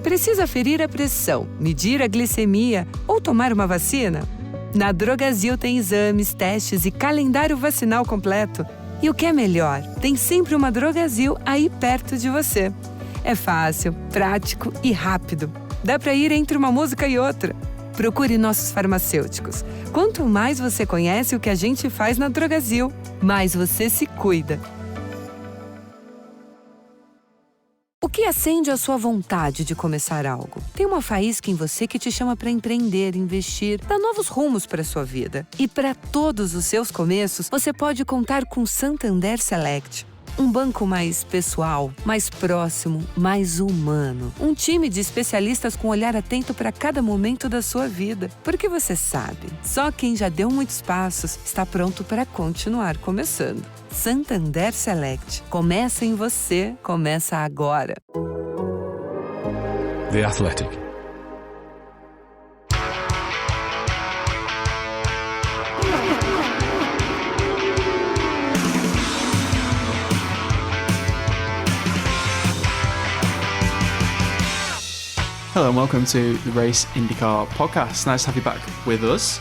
Precisa ferir a pressão, medir a glicemia ou tomar uma vacina? Na Drogasil tem exames, testes e calendário vacinal completo. E o que é melhor, tem sempre uma Drogasil aí perto de você. É fácil, prático e rápido. Dá para ir entre uma música e outra. Procure nossos farmacêuticos. Quanto mais você conhece o que a gente faz na Drogasil, mais você se cuida. O que acende a sua vontade de começar algo? Tem uma faísca em você que te chama para empreender, investir, dar novos rumos para sua vida. E para todos os seus começos, você pode contar com Santander Select. Um banco mais pessoal, mais próximo, mais humano. Um time de especialistas com olhar atento para cada momento da sua vida. Porque você sabe, só quem já deu muitos passos está pronto para continuar começando. Santander Select. Começa em você, começa agora. The Athletic. Hello and welcome to the Race IndyCar Podcast. Nice to have you back with us.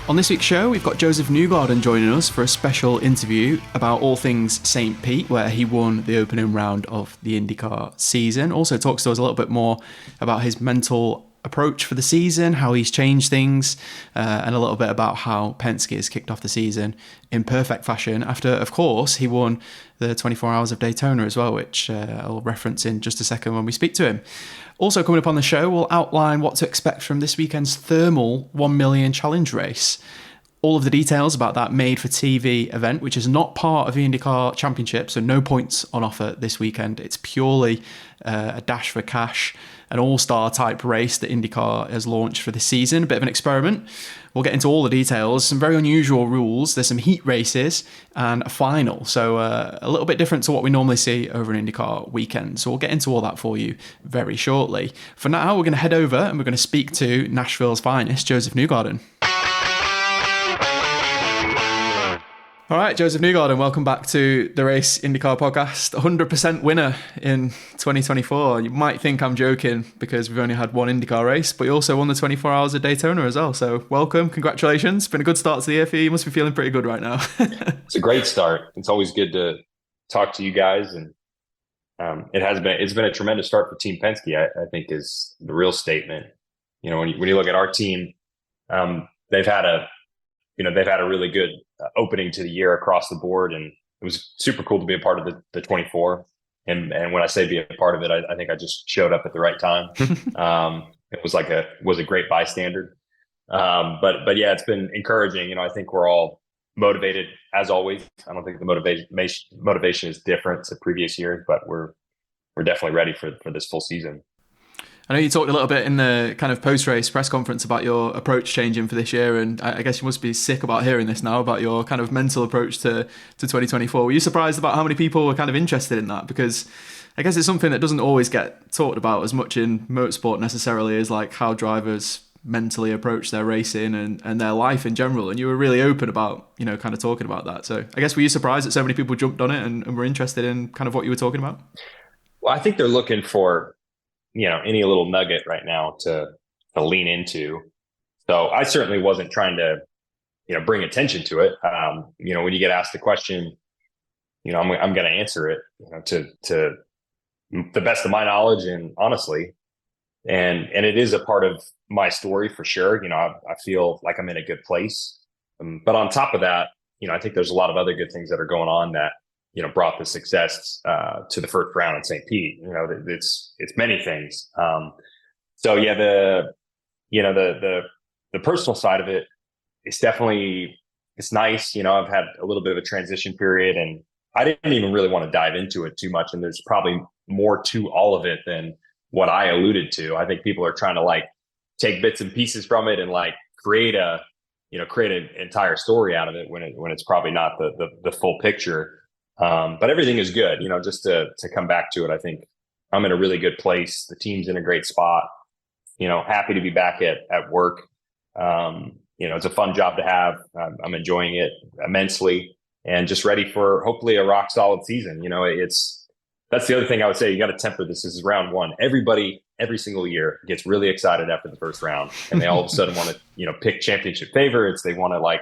On this week's show, we've got Josef Newgarden joining us for a special interview about all things St. Pete, where he won the opening round of the IndyCar season. Also talks to us a little bit more about his mental approach for the season, how he's changed things, and a little bit about how Penske has kicked off the season in perfect fashion after, of course, he won the 24 Hours of Daytona as well, which I'll reference in just a second when we speak to him. Also coming up on the show, we'll outline what to expect from this weekend's Thermal 1 Million Challenge race. All of the details about that made-for-TV event, which is not part of the IndyCar Championship, so no points on offer this weekend. It's purely a dash for cash, an all-star type race that IndyCar has launched for this season, a bit of an experiment. We'll get into all the details, some very unusual rules. There's some heat races and a final, so a little bit different to what we normally see over an IndyCar weekend. So we'll get into all that for you very shortly. For now, we're going to head over and we're going to speak to Nashville's finest, Josef Newgarden. All right, Josef Newgarden, welcome back to the Race IndyCar Podcast. 100% winner in 2024. You might think I'm joking because we've only had one IndyCar race, but you also won the 24 Hours of Daytona as well. So welcome, congratulations. It's been a good start to the year for you. You must be feeling pretty good right now. It's a great start. It's always good to talk to you guys, and it's been a tremendous start for Team Penske. I think is the real statement. You know, when you look at our team, they've had a really good opening to the year across the board, and it was super cool to be a part of the 24. And when I say be a part of it, I think I just showed up at the right time. It was a great bystander. But yeah, it's been encouraging. You know, I think we're all motivated as always. I don't think the motivation is different to previous years, but we're definitely ready for this full season. I know you talked a little bit in the kind of post-race press conference about your approach changing for this year, and I guess you must be sick about hearing this now, about your kind of mental approach to 2024. Were you surprised about how many people were kind of interested in that? Because I guess it's something that doesn't always get talked about as much in motorsport necessarily, as like how drivers mentally approach their racing and their life in general. And you were really open about, you know, kind of talking about that. So I guess, were you surprised that so many people jumped on it and were interested in kind of what you were talking about? Well, I think they're looking for, you know, any little nugget right now to lean into. So I certainly wasn't trying to, you know, bring attention to it. You know, when you get asked the question, you know, I'm going to answer it, you know, to the best of my knowledge and honestly, and it is a part of my story for sure. You know, I feel like I'm in a good place, but on top of that, you know, I think there's a lot of other good things that are going on that, you know, brought the success to the first round in St. Pete. You know, it's many things. So yeah, the personal side of it is definitely, it's nice. You know, I've had a little bit of a transition period, and I didn't even really want to dive into it too much. And there's probably more to all of it than what I alluded to. I think people are trying to like take bits and pieces from it and like create an entire story out of it when it's probably not the full picture. But everything is good, you know, just to come back to it. I think I'm in a really good place. The team's in a great spot, you know, happy to be back at work. You know, it's a fun job to have. I'm enjoying it immensely and just ready for hopefully a rock solid season. You know, it's that's the other thing I would say. You got to temper this. This is round one. Everybody, every single year, gets really excited after the first round, and they all of a sudden want to, pick championship favorites. They want to like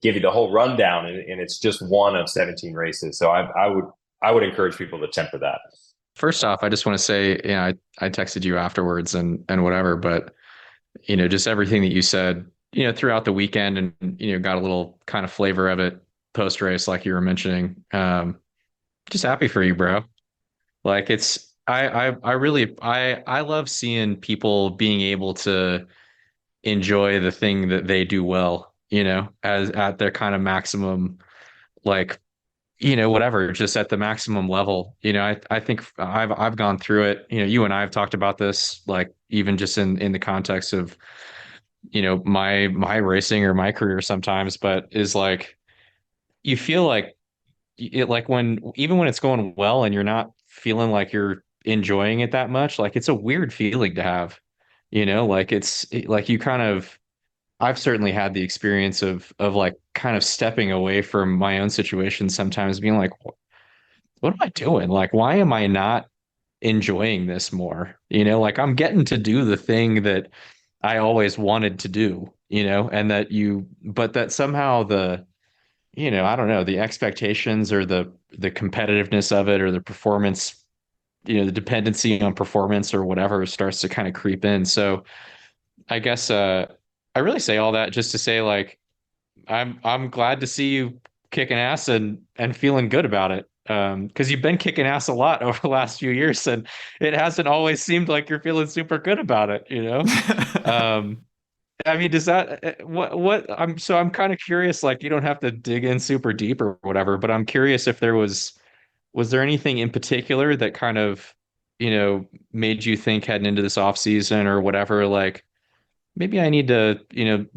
give you the whole rundown, and it's just one of 17 races. So I would encourage people to temper that. First off, I just want to say, I texted you afterwards and whatever, but just everything that you said, throughout the weekend, and got a little kind of flavor of it post race, like you were mentioning. Just happy for you, bro. Like I love seeing people being able to enjoy the thing that they do well, as at their kind of maximum, like, whatever, just at the maximum level. I think I've gone through it. You and I have talked about this, like even just in the context of, my racing or my career sometimes, but is like, you feel like like even when it's going well and you're not feeling like you're enjoying it that much, like it's a weird feeling to have, like like you kind of, I've certainly had the experience of like kind of stepping away from my own situation sometimes, being like, what am I doing? Like, why am I not enjoying this more? Like I'm getting to do the thing that I always wanted to do, and but that somehow I don't know, the expectations or the competitiveness of it or the performance, the dependency on performance or whatever starts to kind of creep in. So I guess I really say all that just to say, like, I'm glad to see you kicking ass and feeling good about it. Because you've been kicking ass a lot over the last few years, and it hasn't always seemed like you're feeling super good about it, I mean, does that I'm kind of curious, like you don't have to dig in super deep or whatever, but I'm curious if was there anything in particular that kind of, made you think heading into this off season or whatever, like maybe I need to,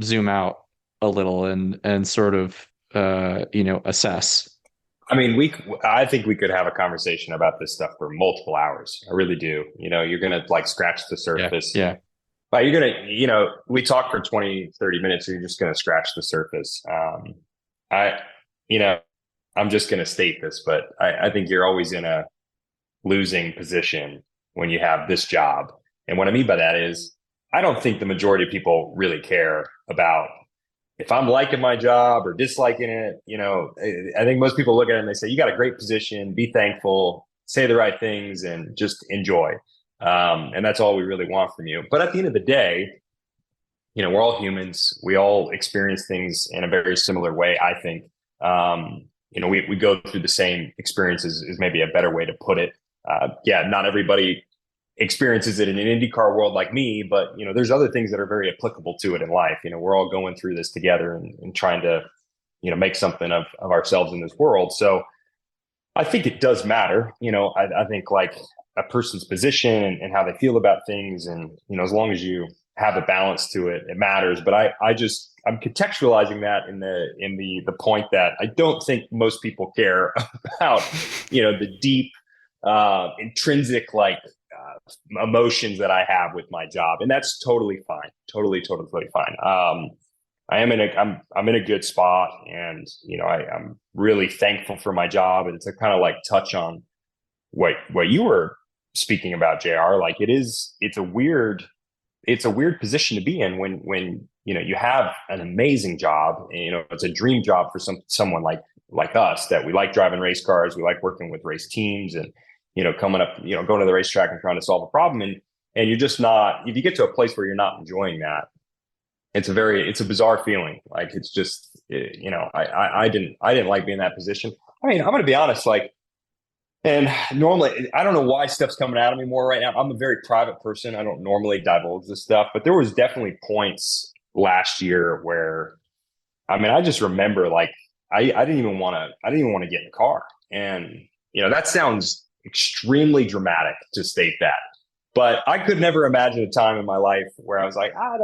zoom out a little and sort of, assess. I mean, I think we could have a conversation about this stuff for multiple hours. I really do. You're going to like scratch the surface. Yeah. But you're going to, we talk for 20, 30 minutes, so you're just going to scratch the surface. I'm just going to state this, but I think you're always in a losing position when you have this job. And what I mean by that is, I don't think the majority of people really care about if I'm liking my job or disliking it. I think most people look at it and they say, you got a great position, be thankful, say the right things, and just enjoy. And that's all we really want from you. But at the end of the day, we're all humans. We all experience things in a very similar way, I think. We go through the same experiences is maybe a better way to put it. Not everybody experiences it in an IndyCar world like me, but there's other things that are very applicable to it in life. We're all going through this together and trying to, make something of ourselves in this world. So I think it does matter. I think like a person's position and how they feel about things, and as long as you have a balance to it, it matters. But I'm contextualizing that in the point that I don't think most people care about the deep intrinsic emotions that I have with my job, and that's totally fine. Totally fine. I'm in a good spot, and I'm really thankful for my job. And to kind of like touch on what you were speaking about, JR, like it's a weird position to be in when you have an amazing job, and it's a dream job for someone like us, that we like driving race cars, we like working with race teams, and coming up, going to the racetrack and trying to solve a problem. And you're just not, if you get to a place where you're not enjoying that, it's a bizarre feeling. Like, it's just, I didn't like being in that position. I mean, I'm going to be honest, and normally, I don't know why stuff's coming out of me more right now. I'm a very private person. I don't normally divulge this stuff, but there was definitely points last year where, I just remember I didn't even want to get in the car. And, that sounds extremely dramatic to state that, but I could never imagine a time in my life where I was like, I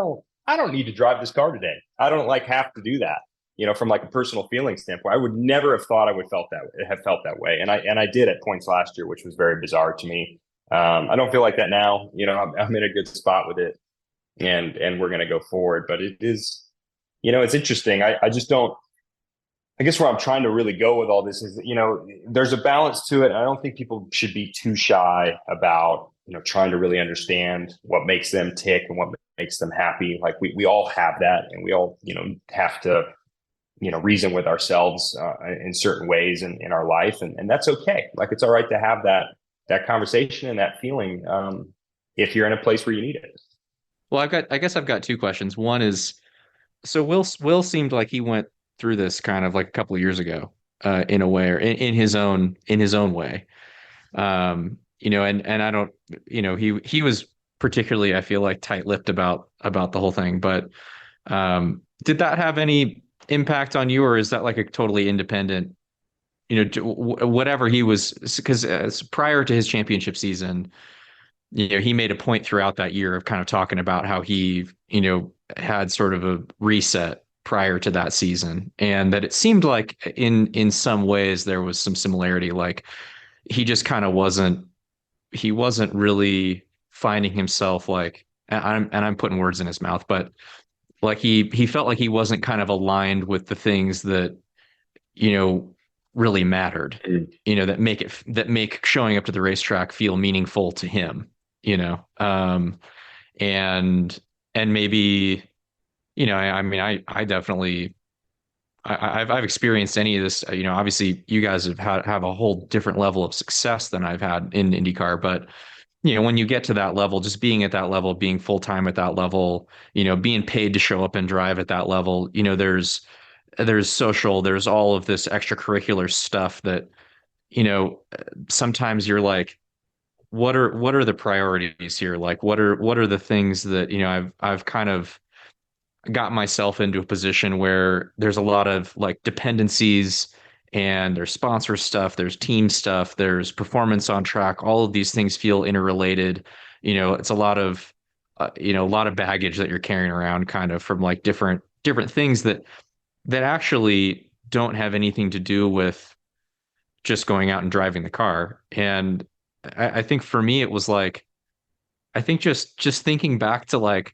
don't need to drive this car today. I don't have to do that. From a personal feeling standpoint, I would never have thought I would have felt that way. And I did at points last year, which was very bizarre to me. I don't feel like that now. I'm in a good spot with it, and we're going to go forward, but it is, it's interesting. I just don't, I guess where I'm trying to really go with all this is that, there's a balance to it. I don't think people should be too shy about, trying to really understand what makes them tick and what makes them happy. Like we all have that, and we all, have to, reason with ourselves in certain ways in our life. And that's okay. Like, it's all right to have that conversation and that feeling if you're in a place where you need it. Well, I guess I've got two questions. One is, so Will seemed like he went through this kind of like a couple of years ago, in a way, or in his own way. And I don't, he was particularly, I feel like, tight-lipped about the whole thing. But did that have any impact on you, or is that like a totally independent, whatever he was? Because prior to his championship season, he made a point throughout that year of kind of talking about how he, had sort of a reset prior to that season, and that it seemed like in some ways there was some similarity. Like, he just kind of wasn't really finding himself, like, I'm putting words in his mouth, but like he felt like he wasn't kind of aligned with the things that, really mattered, that make showing up to the racetrack feel meaningful to him, and maybe, I mean, I definitely, I've experienced any of this. Obviously you guys have a whole different level of success than I've had in IndyCar, but when you get to that level, just being at that level, being full time at that level, being paid to show up and drive at that level, there's social, there's all of this extracurricular stuff that, sometimes you're like, what are the priorities here? Like, what are the things that, I've kind of got myself into a position where there's a lot of like dependencies, and there's sponsor stuff, there's team stuff, there's performance on track. All of these things feel interrelated. It's a lot of baggage that you're carrying around, kind of, from like different things that actually don't have anything to do with just going out and driving the car. And I think for me, it was like, I think just thinking back to like,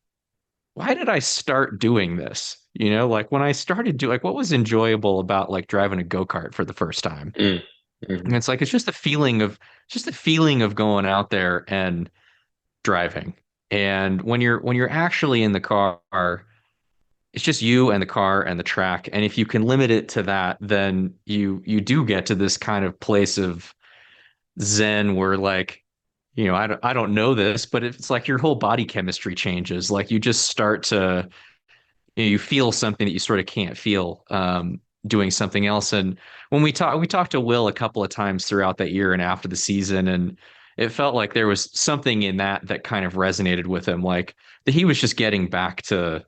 why did I start doing this? Like, when I started like, what was enjoyable about like driving a go-kart for the first time? Mm-hmm. And it's like, it's just the feeling of going out there and driving. And when you're actually in the car, it's just you and the car and the track. And if you can limit it to that, then you do get to this kind of place of zen where, like, I don't know this, but it's like your whole body chemistry changes. Like, you just start to, you feel something that you sort of can't feel doing something else. And when we talked to Will a couple of times throughout that year and after the season, and it felt like there was something in that kind of resonated with him, like that he was just getting back to,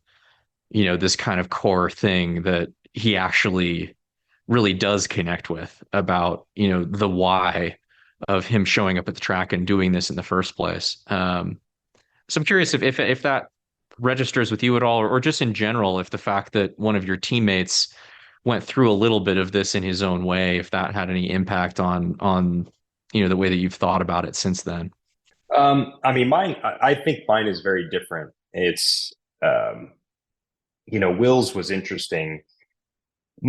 this kind of core thing that he actually really does connect with, about, the why of him showing up at the track and doing this in the first place. So I'm curious if that registers with you at all, or just in general, if the fact that one of your teammates went through a little bit of this in his own way, if that had any impact on the way that you've thought about it since then. I mean, I think mine is very different. It's, Will's was interesting.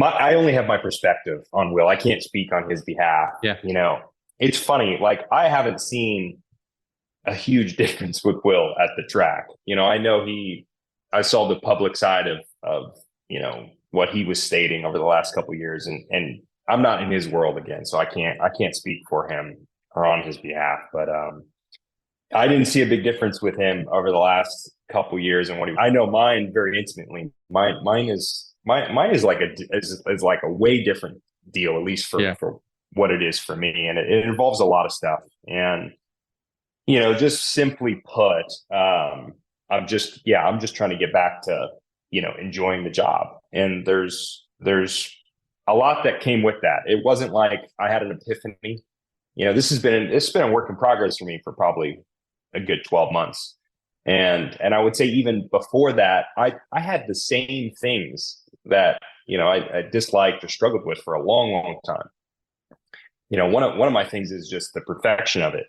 I only have my perspective on Will. I can't speak on his behalf. Yeah. It's funny. Like, I haven't seen a huge difference with Will at the track. I know I saw the public side of what he was stating over the last couple of years, and I'm not in his world again, so I can't speak for him or on his behalf. But I didn't see a big difference with him over the last couple of years, and I know mine very intimately. Mine is like a way different deal, at least for what it is for me, and it involves a lot of stuff. And just simply put, I'm just trying to get back to enjoying the job. And there's a lot that came with that. It wasn't like I had an epiphany. It's been a work in progress for me for probably a good 12 months. And I would say even before that, I had the same things that, I disliked or struggled with for a long, long time. One of my things is just the perfection of it.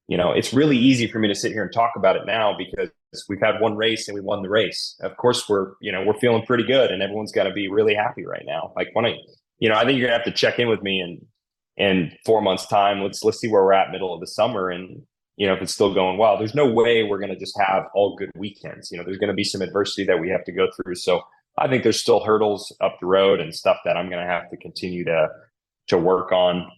It's really easy for me to sit here and talk about it now because we've had one race and we won the race. Of course, we're feeling pretty good and everyone's got to be really happy right now. Like, when I think you're gonna have to check in with me in 4 months time. Let's see where we're at middle of the summer. And, if it's still going well, there's no way we're going to just have all good weekends. There's going to be some adversity that we have to go through. So I think there's still hurdles up the road and stuff that I'm going to have to continue to work on.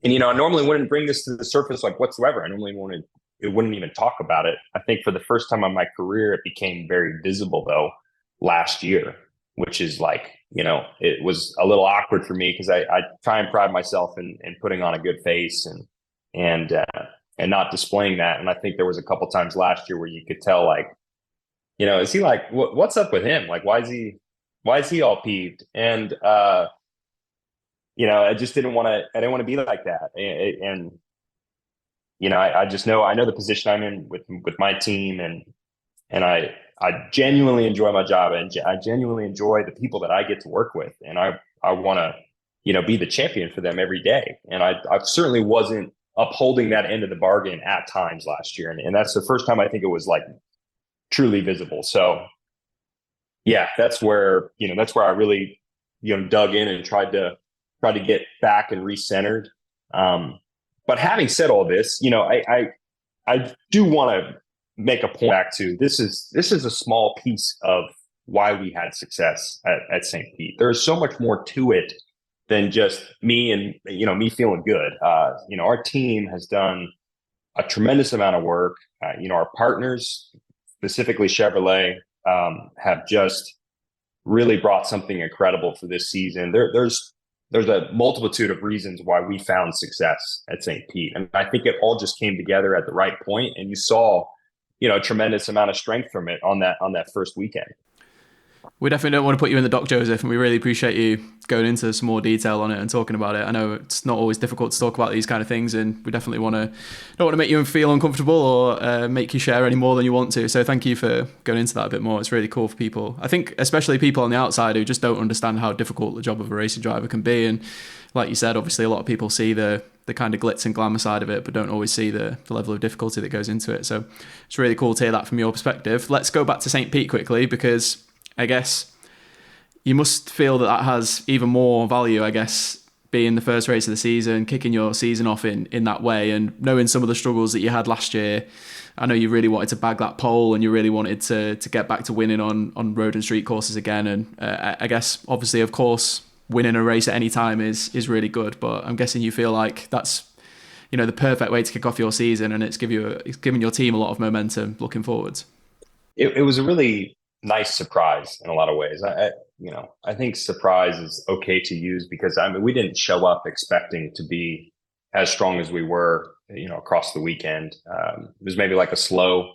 And, I normally wouldn't bring this to the surface like whatsoever. I normally wouldn't even talk about it. I think for the first time in my career, it became very visible though last year, which is like, it was a little awkward for me because I try and pride myself in putting on a good face and not displaying that. And I think there was a couple times last year where you could tell, like, is he like, what's up with him? Like, why is he all peeved? And, I just didn't want to be like that. I know the position I'm in with my team, and I genuinely enjoy my job, and I genuinely enjoy the people that I get to work with. And I want to, be the champion for them every day. And I certainly wasn't upholding that end of the bargain at times last year. And that's the first time I think it was like truly visible. So yeah, that's where I really, dug in and tried to get back and recentered. But having said all this, I do want to make a point back to this is a small piece of why we had success at St. Pete. There's so much more to it than just me and, me feeling good. Our team has done a tremendous amount of work. Our partners, specifically Chevrolet, have just really brought something incredible for this season. There's a multitude of reasons why we found success at St. Pete. And I think it all just came together at the right point. And you saw, a tremendous amount of strength from it on that first weekend. We definitely don't want to put you in the dock, Joseph, and we really appreciate you going into some more detail on it and talking about it. I know it's not always difficult to talk about these kind of things, and we definitely don't want to make you feel uncomfortable or make you share any more than you want to. So thank you for going into that a bit more. It's really cool for people. I think especially people on the outside who just don't understand how difficult the job of a racing driver can be. And like you said, obviously a lot of people see the kind of glitz and glamour side of it, but don't always see the level of difficulty that goes into it. So it's really cool to hear that from your perspective. Let's go back to St. Pete quickly, because I guess you must feel that has even more value, I guess, being the first race of the season, kicking your season off in that way, and knowing some of the struggles that you had last year. I know you really wanted to bag that pole, and you really wanted to get back to winning on road and street courses again. And I guess, obviously, of course, winning a race at any time is really good, but I'm guessing you feel like that's, the perfect way to kick off your season, and it's giving your team a lot of momentum looking forwards. It was a really nice surprise in a lot of ways. I think surprise is okay to use because we didn't show up expecting to be as strong as we were, across the weekend. It was maybe like a slow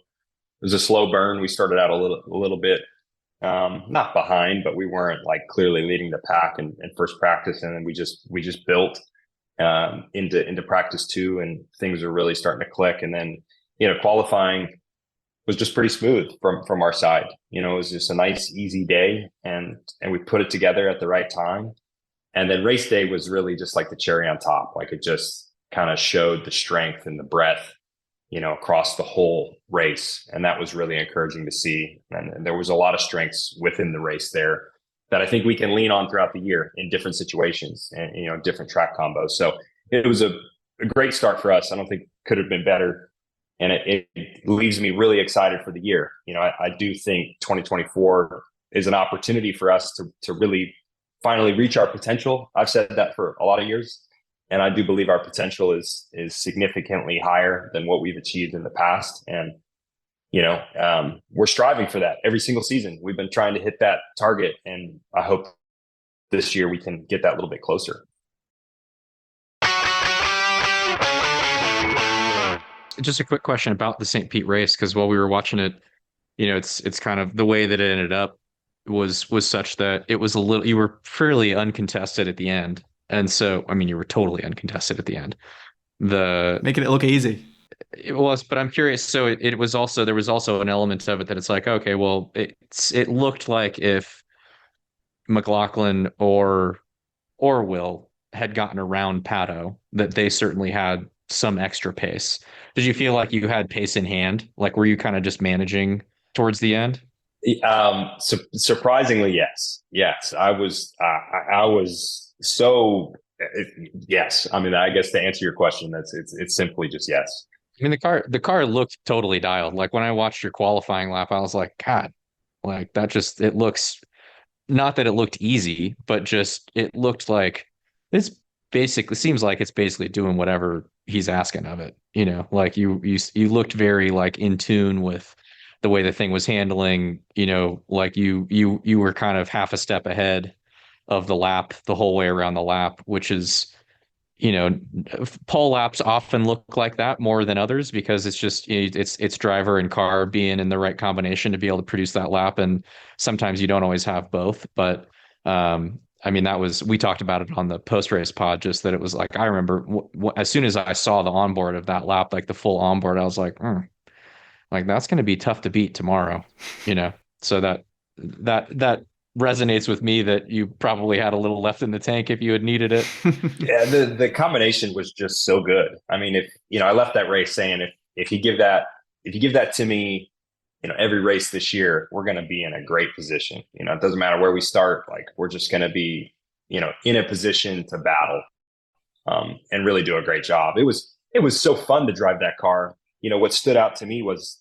burn. We started out a little bit, not behind, but we weren't like clearly leading the pack in first practice. And then we just built, into practice 2, and things are really starting to click. And then, qualifying was just pretty smooth from our side. It was just a nice, easy day, and we put it together at the right time. And then race day was really just like the cherry on top. Like it just kind of showed the strength and the breadth, across the whole race. And that was really encouraging to see. And there was a lot of strengths within the race there that I think we can lean on throughout the year in different situations and, different track combos. So it was a great start for us. I don't think could have been better. And it leaves me really excited for the year. I do think 2024 is an opportunity for us to really finally reach our potential. I've said that for a lot of years, and I do believe our potential is significantly higher than what we've achieved in the past. And, we're striving for that every single season. We've been trying to hit that target, and I hope this year we can get that a little bit closer. Just a quick question about the St. Pete race, because while we were watching it, it's kind of the way that it ended up was such that it was you were fairly uncontested at the end. And so, you were totally uncontested at the end. Making it look easy. It was, but I'm curious. So there was also an element of it that it's like, okay, well, it looked like if McLaughlin or Will had gotten around Pato, that they certainly had some extra pace. Did you feel like you had pace in hand? Like, were you kind of just managing towards the end? Surprisingly, yes. I was Yes. I mean, I guess to answer your question, it's simply just yes. I mean, the car looked totally dialed. Like when I watched your qualifying lap, I was like, God, like it looks, not that it looked easy, but just it looked like it's basically seems like it's basically doing whatever he's asking of it. Like you looked very like in tune with the way the thing was handling, like you were kind of half a step ahead of the lap the whole way around the lap, which is, pole laps often look like that more than others because it's just, it's driver and car being in the right combination to be able to produce that lap. And sometimes you don't always have both, but, I mean, we talked about it on the post-race pod, just that it was like, I remember as soon as I saw the onboard of that lap, like the full onboard, I was like, like that's going to be tough to beat tomorrow, so that resonates with me, that you probably had a little left in the tank if you had needed it. Yeah, the combination was just so good. I mean, if I left that race saying if you give that to me, every race this year, we're going to be in a great position. It doesn't matter where we start. Like we're just going to be, in a position to battle, and really do a great job. It was so fun to drive that car. What stood out to me was,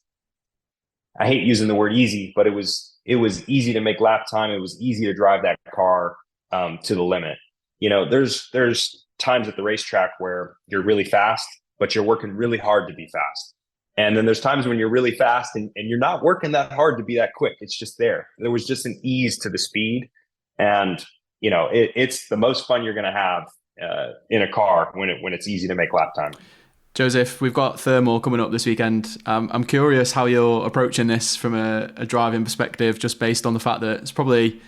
I hate using the word easy, but it was easy to make lap time. It was easy to drive that car to the limit. There's times at the racetrack where you're really fast, but you're working really hard to be fast. And then there's times when you're really fast and you're not working that hard to be that quick. It's just there. There was just an ease to the speed. And, it's the most fun you're going to have in a car when it's easy to make lap time. Josef, we've got Thermal coming up this weekend. I'm curious how you're approaching this from a driving perspective, just based on the fact that it's probably,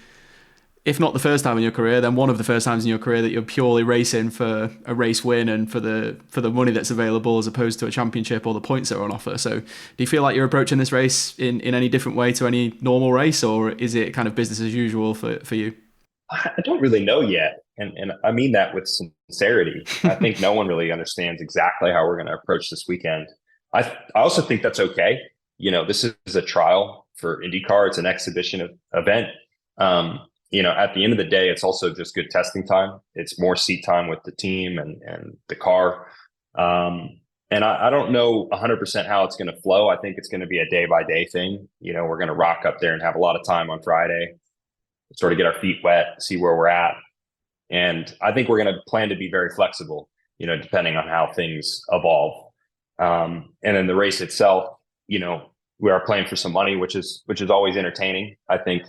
if not the first time in your career, then one of the first times in your career that you're purely racing for a race win and for the money that's available, as opposed to a championship or the points that are on offer. So do you feel like you're approaching this race in any different way to any normal race, or is it kind of business as usual for you? I don't really know yet. And I mean that with sincerity. I think no one really understands exactly how we're going to approach this weekend. I also think that's okay. This is a trial for IndyCar. It's an exhibition event. At the end of the day, it's also just good testing time. It's more seat time with the team and the car. And I don't know 100% how it's going to flow. I think it's going to be a day by day thing. We're going to rock up there and have a lot of time on Friday, sort of get our feet wet, see where we're at. And I think we're going to plan to be very flexible, depending on how things evolve. And then the race itself, we are playing for some money, which is always entertaining. I think,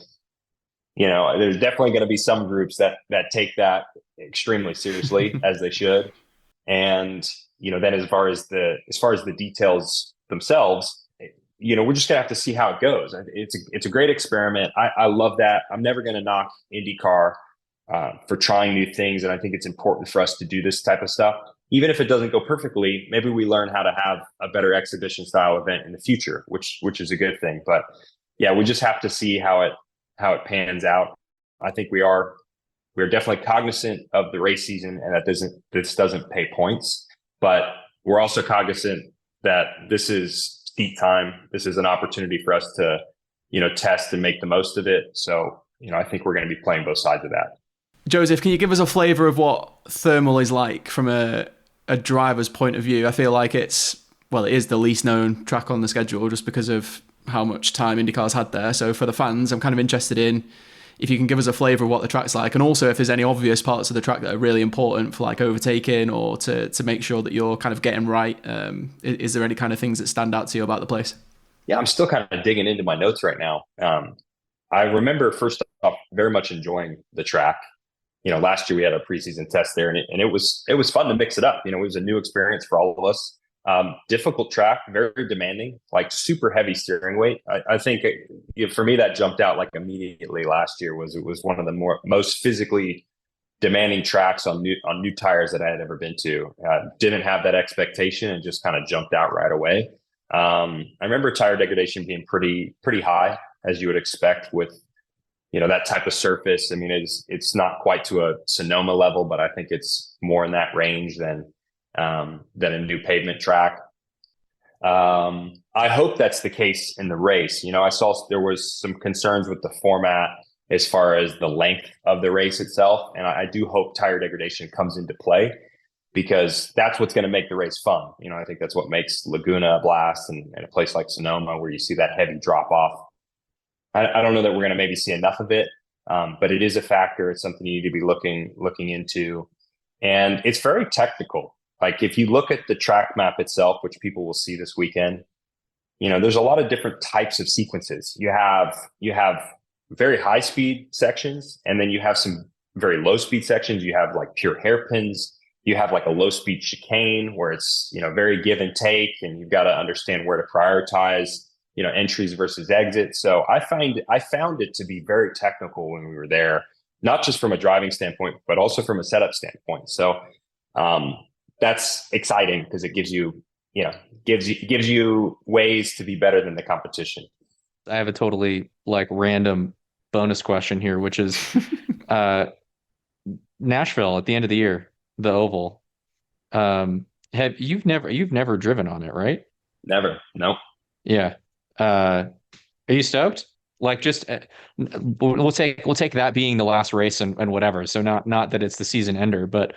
there's definitely going to be some groups that take that extremely seriously, as they should. And, then as far as the details themselves, we're just gonna have to see how it goes. It's a great experiment. I love that. I'm never going to knock IndyCar for trying new things. And I think it's important for us to do this type of stuff. Even if it doesn't go perfectly, maybe we learn how to have a better exhibition style event in the future, which is a good thing. But yeah, we just have to see how it pans out. I think we're definitely cognizant of the race season and that this doesn't pay points, but we're also cognizant that this is seat time. This is an opportunity for us to, test and make the most of it. So, I think we're going to be playing both sides of that. Josef, can you give us a flavour of what Thermal is like from a driver's point of view? I feel like it is the least known track on the schedule just because of how much time IndyCar's had there. So for the fans, I'm kind of interested in if you can give us a flavour of what the track's like, and also if there's any obvious parts of the track that are really important for like overtaking or to make sure that you're kind of getting right. Is there any kind of things that stand out to you about the place? Yeah, I'm still kind of digging into my notes right now. I remember first off very much enjoying the track. Last year we had a preseason test there, and it was fun to mix it up. It was a new experience for all of us. Difficult track, very demanding, like super heavy steering weight. I think for me that jumped out like immediately last year. It was one of the most physically demanding tracks on new tires that I had ever been to. Didn't have that expectation and just kind of jumped out right away. I remember tire degradation being pretty high, as you would expect with that type of surface. I mean, it's not quite to a Sonoma level, but I think it's more in that range than a new pavement track. I hope that's the case in the race. I saw there was some concerns with the format. as far as the length of the race itself. And I do hope tire degradation comes into play, because that's what's going to make the race fun. I think that's what makes Laguna a blast, and a place like Sonoma where you see that heavy drop off. I don't know that we're going to maybe see enough of it, but it is a factor. It's something you need to be looking into. And it's very technical. Like if you look at the track map itself, which people will see this weekend, there's a lot of different types of sequences. You have very high speed sections, and then you have some very low speed sections. You have like pure hairpins. You have like a low speed chicane where it's, very give and take, and you've got to understand where to prioritize, entries versus exits. So I found it to be very technical when we were there, not just from a driving standpoint, but also from a setup standpoint. So that's exciting because it gives you ways to be better than the competition. I have a totally like random bonus question here, which is Nashville at the end of the year, the oval. You've never driven on it, right? Never. Nope. Yeah. Are you stoked? Like, just we'll take that being the last race and whatever. So not that it's the season ender, but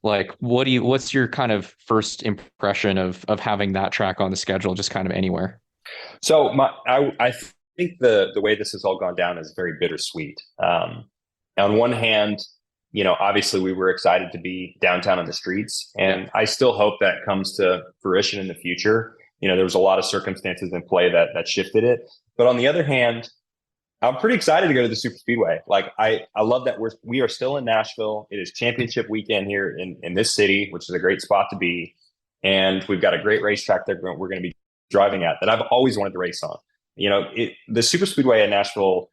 like, what's your kind of first impression of having that track on the schedule, just kind of anywhere? So I think the way this has all gone down is very bittersweet. On one hand, obviously we were excited to be downtown on the streets, and I still hope that comes to fruition in the future. There was a lot of circumstances in play that shifted it. But on the other hand, I'm pretty excited to go to the super speedway. Like I love that we are still in Nashville. It is championship weekend here in this city, which is a great spot to be. And we've got a great racetrack that we're going to be driving at that I've always wanted to race on. The super speedway in Nashville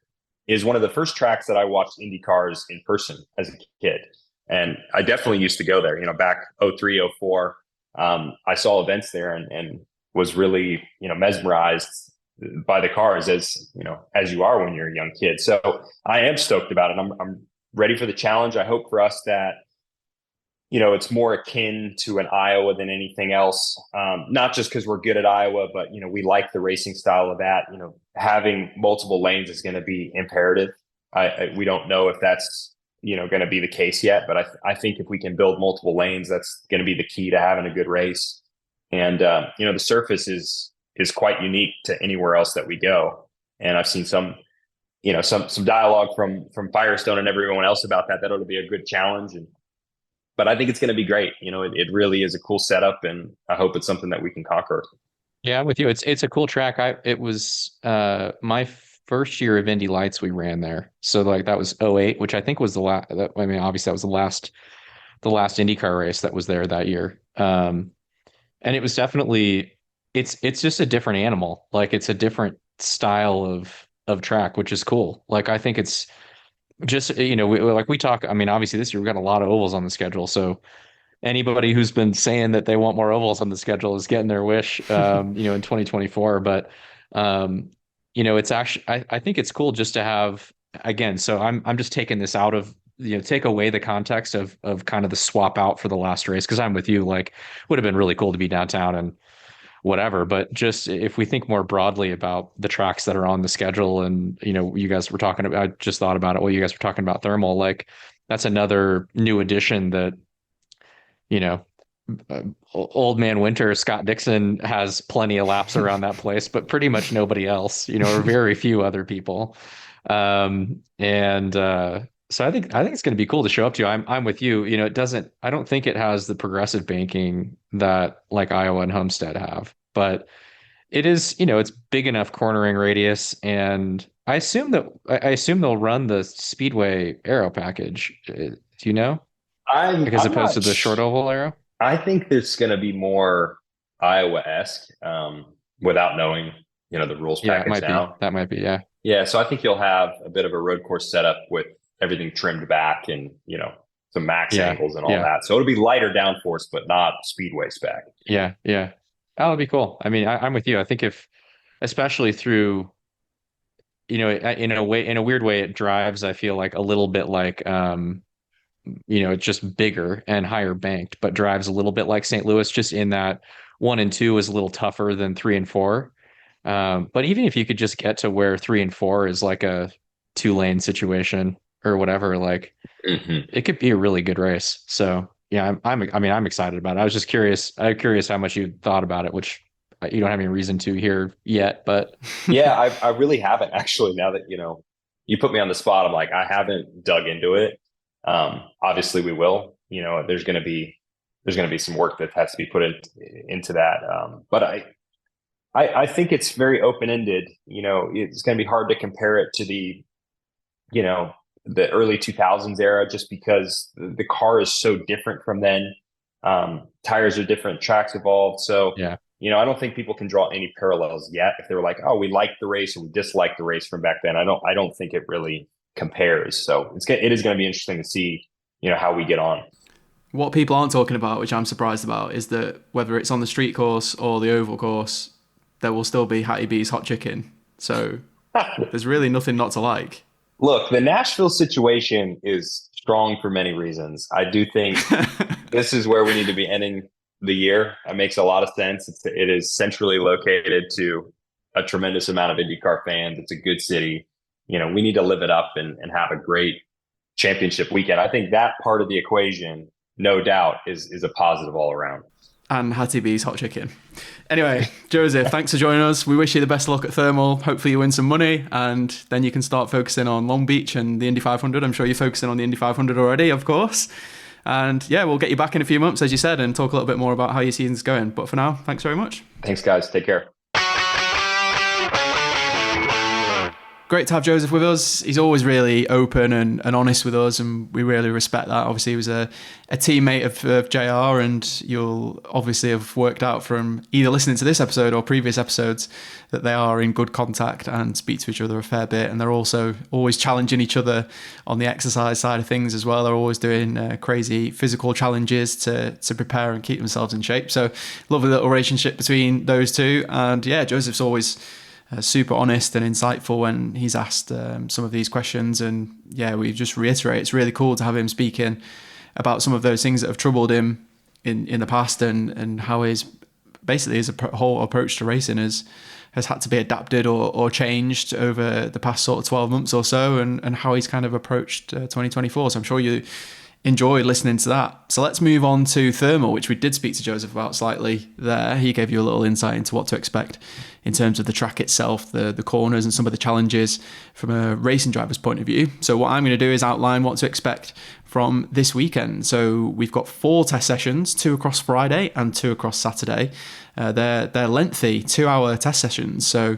is one of the first tracks that I watched Indy cars in person as a kid. And I definitely used to go there, back 03, 04. I saw events there and was really, mesmerized by the cars as you are when you're a young kid. So I am stoked about it. I'm ready for the challenge. I hope for us that, it's more akin to an Iowa than anything else. Not just because we're good at Iowa, but, we like the racing style of that. Having multiple lanes is going to be imperative. We don't know if that's, going to be the case yet, but I think if we can build multiple lanes, that's going to be the key to having a good race. And, the surface is quite unique to anywhere else that we go. And I've seen some dialogue from Firestone and everyone else about that it'll be a good challenge. But I think it's going to be great. It really is a cool setup, and I hope it's something that we can conquer. Yeah, I'm with you. It's a cool track. It was my first year of Indy Lights we ran there. So like that was 08, which I think was the last. I mean, obviously that was the last IndyCar race that was there that year. And it was definitely it's just a different animal. Like it's a different style of track, which is cool. Like I think it's just, we talk, I mean, obviously this year we've got a lot of ovals on the schedule. So anybody who's been saying that they want more ovals on the schedule is getting their wish, in 2024. But, it's actually, I think it's cool just to have, again, so I'm just taking this out of, take away the context of kind of the swap out for the last race. Cause I'm with you, like would have been really cool to be downtown and whatever, but just if we think more broadly about the tracks that are on the schedule, and you guys were talking about, I just thought about it while you guys were talking about thermal, like that's another new addition that old man Winter, Scott Dixon has plenty of laps around that place, but pretty much nobody else, or very few other people. So I think it's going to be cool to show up to. I'm with you. I don't think it has the progressive banking that like Iowa and Homestead have, but it is, it's big enough cornering radius, and I assume they'll run the Speedway aero package. Do you know? I'm opposed to the short oval aero. I think there's going to be more Iowa-esque, without knowing, the rules package now. That might be, yeah. Yeah, so I think you'll have a bit of a road course setup with everything trimmed back and, some max angles and all that. So it'll be lighter downforce, but not Speedway spec. Yeah. Yeah. That'll be cool. I mean, I'm with you. I think especially through, in a weird way, it drives, I feel like a little bit like, it's just bigger and higher banked, but drives a little bit like St. Louis, just in that 1 and 2 is a little tougher than 3 and 4. But even if you could just get to where 3 and 4 is like a 2-lane situation or whatever, like it could be a really good race. So yeah, I'm excited about it. I was just curious. I'm curious how much you thought about it, which you don't have any reason to here yet, but Yeah, I really haven't actually. Now that you put me on the spot, I'm like, I haven't dug into it. Obviously, we will. There's going to be some work that has to be put into that. But I think it's very open ended. It's going to be hard to compare it to the early 2000s era, just because the car is so different from then. Tires are different, tracks evolved. So yeah. I don't think people can draw any parallels yet. If they were like, oh, we liked the race or we disliked the race from back then, I don't think it really compares. So it is going to be interesting to see, how we get on. What people aren't talking about, which I'm surprised about, is that whether it's on the street course or the oval course, there will still be Hattie B's hot chicken. So there's really nothing not to like. Look, the Nashville situation is strong for many reasons. I do think this is where we need to be ending the year. It makes a lot of sense. It is centrally located to a tremendous amount of IndyCar fans. It's a good city. We need to live it up and have a great championship weekend. I think that part of the equation, no doubt, is a positive all around. And Hattie B's hot chicken. Anyway, Joseph, thanks for joining us. We wish you the best of luck at Thermal. Hopefully you win some money, and then you can start focusing on Long Beach and the Indy 500. I'm sure you're focusing on the Indy 500 already, of course. And yeah, we'll get you back in a few months, as you said, and talk a little bit more about how your season's going. But for now, thanks very much. Thanks, guys. Take care. Great to have Joseph with us. He's always really open and honest with us, and we really respect that. Obviously, he was a teammate of JR, and you'll obviously have worked out from either listening to this episode or previous episodes that they are in good contact and speak to each other a fair bit, and they're also always challenging each other on the exercise side of things as well. They're always doing crazy physical challenges to prepare and keep themselves in shape. So lovely little relationship between those two. And yeah, Joseph's always super honest and insightful when he's asked some of these questions. And yeah, we just reiterate, it's really cool to have him speaking about some of those things that have troubled him in the past, and how his whole approach to racing has had to be adapted or changed over the past sort of 12 months or so, and how he's kind of approached 2024. So I'm sure you enjoyed listening to that. So let's move on to Thermal, which we did speak to Joseph about slightly there. He gave you a little insight into what to expect in terms of the track itself, the corners, and some of the challenges from a racing driver's point of view. So what I'm going to do is outline what to expect from this weekend. So we've got 4 test sessions, 2 across Friday and 2 across Saturday. They're lengthy 2-hour test sessions. So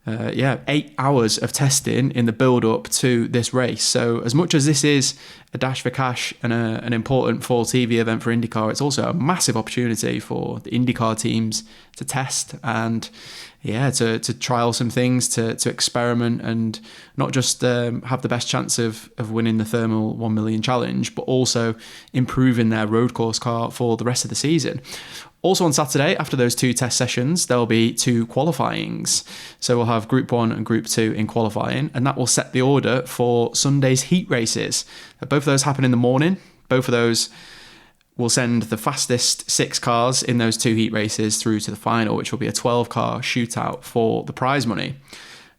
8 hours of testing in the build up to this race. So as much as this is a dash for cash and an important fall TV event for IndyCar, it's also a massive opportunity for the IndyCar teams to test and to trial some things, to experiment, and not just have the best chance of winning the Thermal 1 Million Challenge, but also improving their road course car for the rest of the season. Also on Saturday, after those 2 test sessions, there'll be 2 qualifyings. So we'll have Group 1 and Group 2 in qualifying, and that will set the order for Sunday's heat races. Both of those happen in the morning. Both of those will send the fastest 6 cars in those 2 heat races through to the final, which will be a 12-car shootout for the prize money.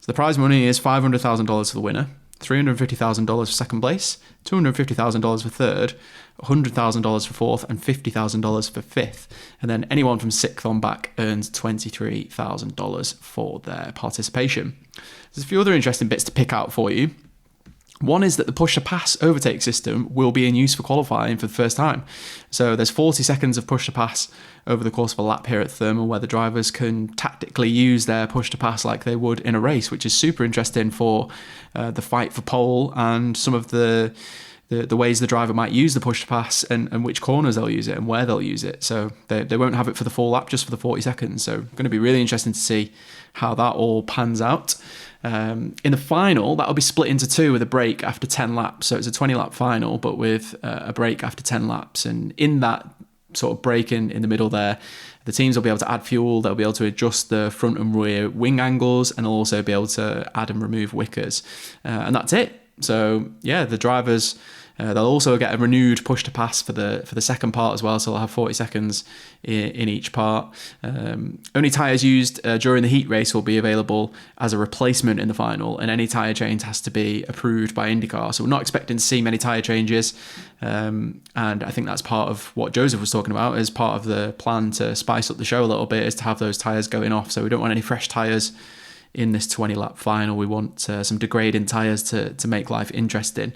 So the prize money is $500,000 for the winner, $350,000 for second place, $250,000 for third, $100,000 for fourth, and $50,000 for fifth. And then anyone from sixth on back earns $23,000 for their participation. There's a few other interesting bits to pick out for you. One is that the push-to-pass overtake system will be in use for qualifying for the first time. So there's 40 seconds of push-to-pass over the course of a lap here at Thermal, where the drivers can tactically use their push-to-pass like they would in a race, which is super interesting for the fight for pole and some of the ways the driver might use the push-to-pass and which corners they'll use it and where they'll use it. So they won't have it for the full lap, just for the 40 seconds. So going to be really interesting to see how that all pans out. In the final, that'll be split into 2 with a break after 10 laps. So it's a 20-lap final, but with a break after 10 laps. And in that sort of break in the middle there, the teams will be able to add fuel, they'll be able to adjust the front and rear wing angles, and they'll also be able to add and remove wickers. And that's it. So yeah, the drivers, they'll also get a renewed push to pass for the second part as well, so they'll have 40 seconds in each part. Only tyres used during the heat race will be available as a replacement in the final, and any tyre change has to be approved by IndyCar. So we're not expecting to see many tyre changes, and I think that's part of what Josef was talking about as part of the plan to spice up the show a little bit, is to have those tyres going off. So we don't want any fresh tyres in this 20-lap final. We want some degrading tyres to make life interesting.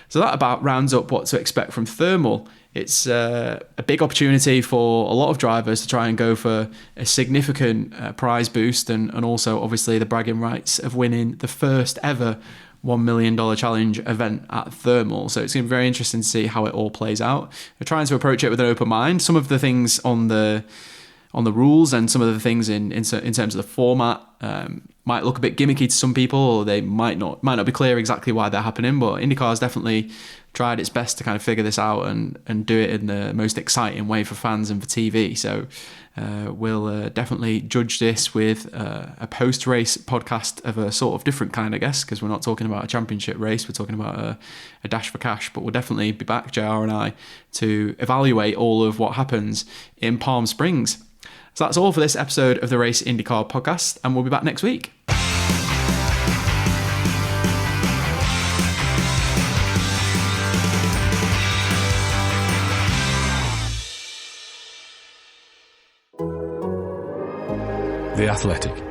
So that about rounds up what to expect from thermal. It's a big opportunity for a lot of drivers to try and go for a significant prize boost, and also obviously the bragging rights of winning the first ever $1 million challenge event at thermal. So it's going to be very interesting to see how it all plays out. We're trying to approach it with an open mind. Some of the things on the rules and some of the things in terms of the format might look a bit gimmicky to some people, or they might not be clear exactly why they're happening, but IndyCar has definitely tried its best to kind of figure this out and do it in the most exciting way for fans and for TV. So we'll definitely judge this with a post-race podcast of a sort of different kind, I guess, because we're not talking about a championship race, we're talking about a dash for cash. But we'll definitely be back, JR and I, to evaluate all of what happens in Palm Springs. So that's all for this episode of the Race IndyCar Podcast, and we'll be back next week. The Athletic.